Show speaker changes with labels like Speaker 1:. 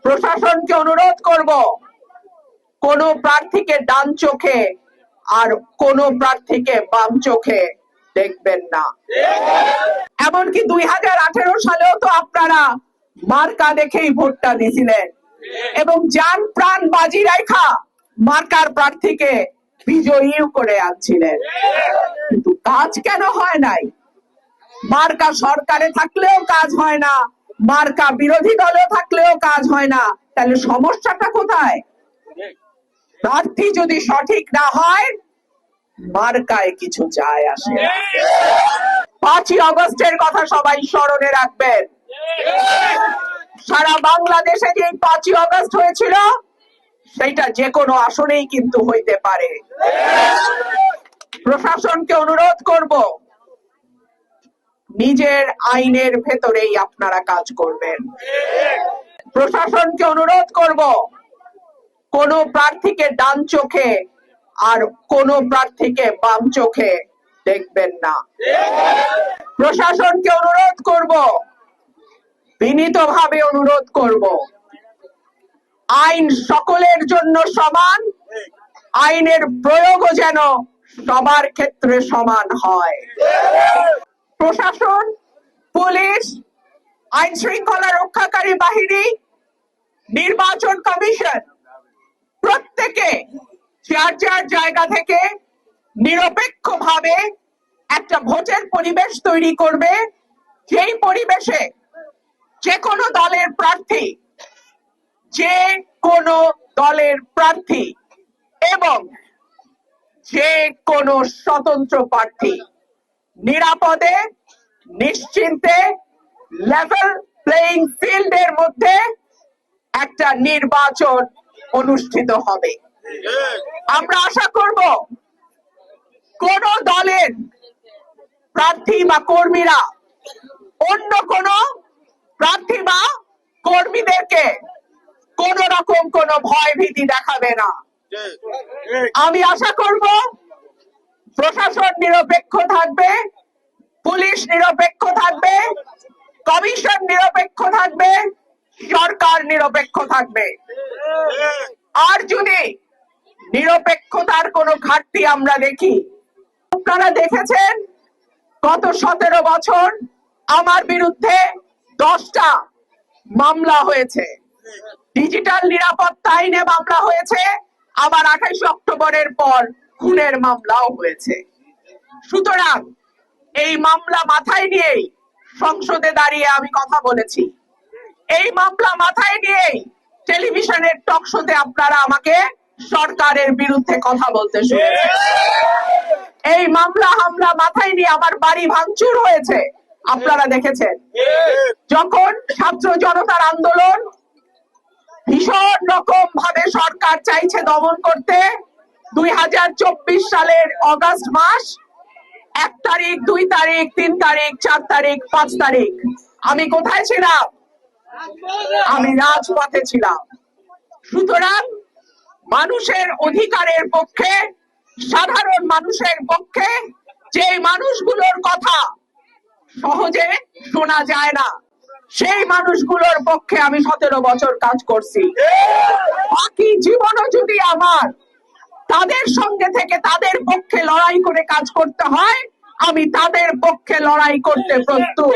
Speaker 1: প্রশাসনকে অনুরোধ করব, কোন প্রার্থীকে ডান চোখে আর কোন প্রার্থীকে বাম চোখে দেখবেন না। এমনকি 2018 সালেও তো আপনারা মার্কা দেখেই ভোটটা দিয়েছিলেন এবং জান প্রাণ বাজি রাখা মার্কার প্রার্থীকে বিজয়ী করে আনছিলেন, কিন্তু কাজ কেন হয় নাই? মার্কা সরকারে থাকলেও কাজ হয় না, মার্কা বিরোধী দলে থাকলেও কাজ হয় না, তাহলে সমস্যাটা কোথায়? প্রার্থী যদি সঠিক না হয় মার্কায় কিছু যায় আসে। 5ই আগস্টের কথা সবাই স্মরণে রাখবেন। সারা বাংলাদেশে যে 5ই আগস্ট হয়েছিল সেটা যে কোনো আসনেই কিন্তু হইতে পারে। প্রশাসনকে অনুরোধ করব, নিজের আইনের ভেতরেই আপনারা কাজ করবেন। প্রশাসনকে অনুরোধ করব, কোন প্রার্থীকে ডান চোখে আর কোন প্রার্থীকে বাম চোখে দেখবেন না। প্রশাসনকে অনুরোধ করব, বিনীতভাবে অনুরোধ করব, আইন সকলের জন্য সমান, আইনের প্রয়োগও যেন সবার ক্ষেত্রে সমান হয়। প্রশাসন, পুলিশ, আইন শৃঙ্খলা রক্ষাকারী বাহিনী, নির্বাচন কমিশন প্রত্যেকে যার যার জায়গা থেকে নিরপেক্ষভাবে একটা ভোটের পরিবেশ তৈরি করবে, যেই পরিবেশে যে কোনো দলের প্রার্থী, যে কোনো দলের প্রার্থী এবং যে কোনো স্বতন্ত্র প্রার্থী নিরাপদে নিশ্চিন্তে লেভেল প্লেইং ফিল্ডের মধ্যে একটা নির্বাচন অনুষ্ঠিত হবে। আমরা আশা করব কোন দলের প্রার্থী বা কর্মীরা অন্য কোন প্রার্থী বা কর্মীদেরকে কোন রকম কোন ভয় ভীতি দেখাবে না। আমি আশা করব প্রশাসন নিরপেক্ষ থাকবে, পুলিশ নিরপেক্ষ থাকবে, কমিশন নিরপেক্ষ থাকবে, সরকার নিরপেক্ষ থাকবে। আর যদি নিরপেক্ষতার কোনো ঘাটতি আমরা দেখি, আপনারা দেখেছেন গত 17 বছর আমার বিরুদ্ধে 10টা মামলা হয়েছে, ডিজিটাল নিরাপত্তা আইনে মামলা হয়েছে, আবার 28 অক্টোবরের পর খুনের মামলাও হয়েছে। সুতরাং এই মামলা মাথায় নিয়েই সংসদে দাঁড়িয়ে আমি কথা বলেছি, এই মামলা মাথায় নিয়েই টেলিভিশনের টক শোতে আপনারা আমাকে সরকারের বিরুদ্ধে কথা বলতে শুনেছেন। এই মামলা হামলা মাথায় নিয়ে আমার বাড়ি ভাঙচুর হয়েছে, আপনারা দেখেছেন। যখন ছাত্র জনতার আন্দোলন ভীষণ রকম ভাবে সরকার চাইছে দমন করতে, 2024 সালের অগাস্ট মাস 1 তারিখ, 2 তারিখ, 3 তারিখ, 4 তারিখ, 5 তারিখ আমি কোথায় ছিলাম? আমি রাজপথে ছিলাম। সুতরাং মানুষের অধিকারের পক্ষে, সাধারণ মানুষের পক্ষে যে মানুষগুলোর কথা সহজে শোনা যায় না, সেই মানুষগুলোর পক্ষে আমি 17 বছর কাজ করছি। বাকি জীবনও যদি আমার তাদের সঙ্গে থেকে তাদের পক্ষে লড়াই করে কাজ করতে হয়, আমি তাদের পক্ষে লড়াই করতে প্রস্তুত।